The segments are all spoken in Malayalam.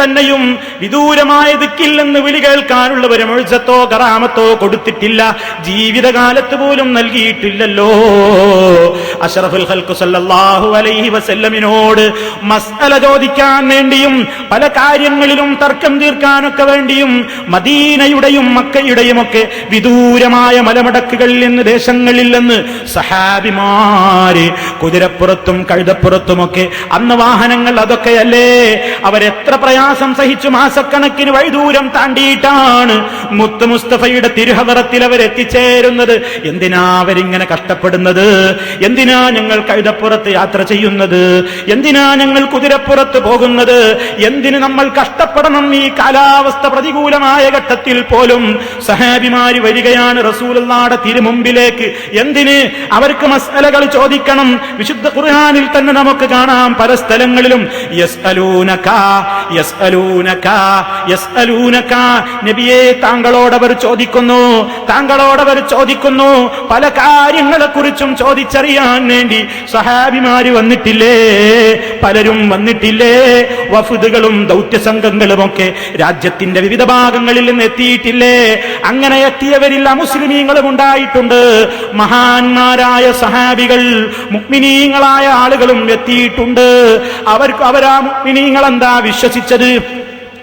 തന്നെയും വിദൂരമായ ദിക്കിൽ നിന്ന് വിളി കേൾക്കാനുള്ള ഒരു മുഅ്ജിസത്തോ കറാമത്തോ കൊടുത്തിട്ടില്ല, ജീവിതകാലത്ത് പോലും നൽകിയിട്ടില്ലല്ലോ. അഷ്റഫുൽ ഖൽഖ് സല്ലല്ലാഹു അലൈഹി വസല്ലമിനോട് മസ്അല ചോദിക്കാൻ വേണ്ടിയും പല കാര്യങ്ങളിലും തർക്കം തീർക്കാനൊക്കെ വേണ്ടിയും മദീനയുടെയും മക്കയുടെയും ഒക്കെ വിദൂരമായ മലമടക്കുകളിൽ നിന്ന് ദേശങ്ങളിൽ നിന്ന് സഹാബിമാര് കുതിരപ്പുറത്തും കഴുതപ്പുറത്തുമൊക്കെ, അന്ന് വാഹനങ്ങൾ അതൊക്കെയല്ലേ, അവരെത്ര പ്രയാസം സഹിച്ചു മാസക്കണക്കിന് വഴിദൂരം താണ്ടിയിട്ടാണ് മുത്ത് മുസ്തഫയുടെ തിരുഹദറത്തിൽ അവരെത്തിച്ചേരുന്നത്. എന്തിനാ അവരിങ്ങനെ കഷ്ടപ്പെടുന്നത്? എന്തിനാ ഞങ്ങൾ കഴുതപ്പുറത്ത് യാത്ര ചെയ്യുന്നത്? എന്തിനാ ഞങ്ങൾ കുതിരപ്പുറത്ത് പോകുന്നത്? എന്തിന് നമ്മൾ കഷ്ടപ്പെടണം? ഈ കാലാവസ്ഥ പ്രതികൂലമായ ഘട്ടത്തിൽ പോലും സഹാബിമാര് വരികയാണ് റസൂലുള്ളാഹിയുടെ തിരുമുമ്പിലേക്ക്. എന്തിന്? അവർക്ക് മസ്അലകൾ ചോദിക്കണം. വിശുദ്ധ ഖുർആനിൽ തന്നെ നമുക്ക് കാണാം പല സ്ഥലങ്ങളിലും യസ്അലൂനക യസ്അലൂനക യസ്അലൂനക, നബിയേ താങ്കളോടവർ ചോദിക്കുന്നു, താങ്കളോടവർ ചോദിക്കുന്നു. പല കാര്യങ്ങളെ കുറിച്ചും ചോദിച്ചറിയാൻ വേണ്ടി സഹാബിമാര് വന്നിട്ടില്ലേ? പലരും വന്നിട്ടില്ലേ? വഫുദുകളും ദൗത്യസംഘങ്ങളുമൊക്കെ രാജ്യത്തിന്റെ വിവിധ ഭാഗങ്ങളിൽ നിന്ന് എത്തിയിട്ടില്ലേ? അങ്ങനെ എത്തിയവരിൽ അമുസ്ലിമീങ്ങളും ഉണ്ടായിട്ടുണ്ട്. മഹാന്മാരായ സഹാബികൾ, മുഅ്മിനീങ്ങളായ ആളുകളും എത്തിയിട്ടുണ്ട്. അവരാ മുഅ്മിനീങ്ങൾ എന്താ വിശ്വസിച്ചത്?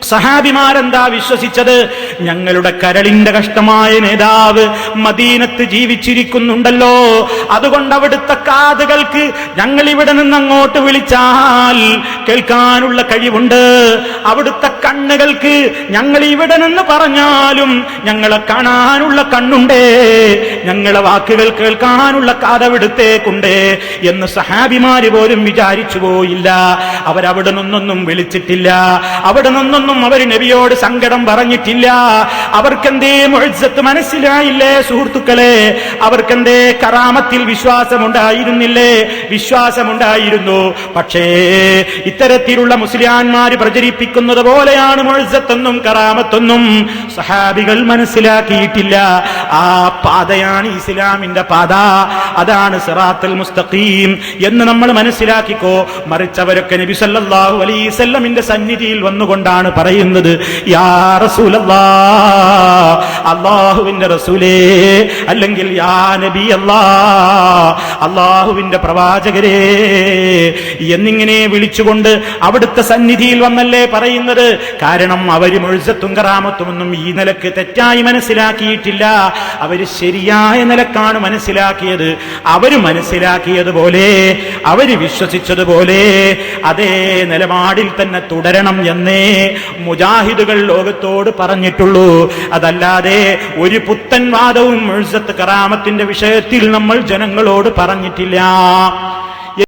സഹാബിമാരെന്താ വിശ്വസിച്ചത്? ഞങ്ങളുടെ കരളിന്റെ കഷ്ടമായ നേതാവ് മദീനത്ത് ജീവിച്ചിരിക്കുന്നുണ്ടല്ലോ, അതുകൊണ്ട് അവിടുത്തെ കാതുകൾക്ക് ഞങ്ങൾ ഇവിടെ നിന്ന് അങ്ങോട്ട് വിളിച്ചാൽ കേൾക്കാനുള്ള കഴിവുണ്ട്. അവിടുത്തെ കണ്ണുകൾക്ക് ഞങ്ങൾ ഇവിടെ നിന്ന് പറഞ്ഞാലും ഞങ്ങളെ കാണാനുള്ള കണ്ണുണ്ടേ, ഞങ്ങളെ വാക്കുകൾ കേൾക്കാനുള്ള കാതവിടുത്തേക്കുണ്ടേ എന്ന് സഹാബിമാര് പോലും വിചാരിച്ചു പോയില്ല. അവരവിടെ നിന്നൊന്നും വിളിച്ചിട്ടില്ല, അവിടെ നിന്നൊന്നും അവർ നബിയോട് സങ്കടം പറഞ്ഞിട്ടില്ല. അവർക്കെന്തേ മുഅ്ജിസത്ത് മനസ്സിലായില്ലേ സുഹൃത്തുക്കളെ? അവർക്കെന്തേ കറാമത്തിൽ വിശ്വാസമുണ്ടായിരുന്നില്ലേ? വിശ്വാസമുണ്ടായിരുന്നു. പക്ഷേ ഇത്തരത്തിലുള്ള മുസ്ലിയാന്മാര് പ്രചരിപ്പിക്കുന്നത് പോലെയാണ് മുഅ്ജിസത്തെന്നും കറാമത്തൊന്നും സഹാബികൾ മനസ്സിലാക്കിയിട്ടില്ല. ആ പാതയാണ് ഇസ്ലാമിന്റെ പാത, അതാണ് സിറാത്തുൽ മുസ്തഖീം എന്ന് നമ്മൾ മനസ്സിലാക്കിക്കോ. മറിച്ചവരൊക്കെ നബി സല്ലല്ലാഹു അലൈഹി വസല്ലമിന്റെ സന്നിധിയിൽ വന്നുകൊണ്ടാണ് പറയുന്നത്, യാ റസൂലല്ലാഹ്, അല്ലാഹുവിന്റെ റസൂലേ, അല്ലെങ്കിൽ യാ നബി അല്ലാഹ്, അല്ലാഹുവിന്റെ പ്രവാചകരേ എന്നിങ്ങനെ വിളിച്ചുകൊണ്ട് അവിടുത്തെ സന്നിധിയിൽ വന്നല്ലേ പറയുന്നത്. കാരണം അവര് മുഅ്ജിസത്തും കറാമത്തും ഒന്നും ഈ നിലക്ക് തെറ്റായി മനസ്സിലാക്കിയിട്ടില്ല. അവര് ശരിയായ നിലക്കാണ് മനസ്സിലാക്കിയത്. അവര് മനസ്സിലാക്കിയതുപോലെ, അവര് വിശ്വസിച്ചതുപോലെ അതേ നിലപാടിൽ തന്നെ തുടരണം എന്നേ മുജാഹിദുകൾ ലോകത്തോട് പറഞ്ഞിട്ടുള്ളൂ. അതല്ലാതെ ഒരു പുത്തൻ വാദവും മുഅ്ജിസത്ത് കറാമത്തിന്റെ വിഷയത്തിൽ നമ്മൾ ജനങ്ങളോട് പറഞ്ഞിട്ടില്ല.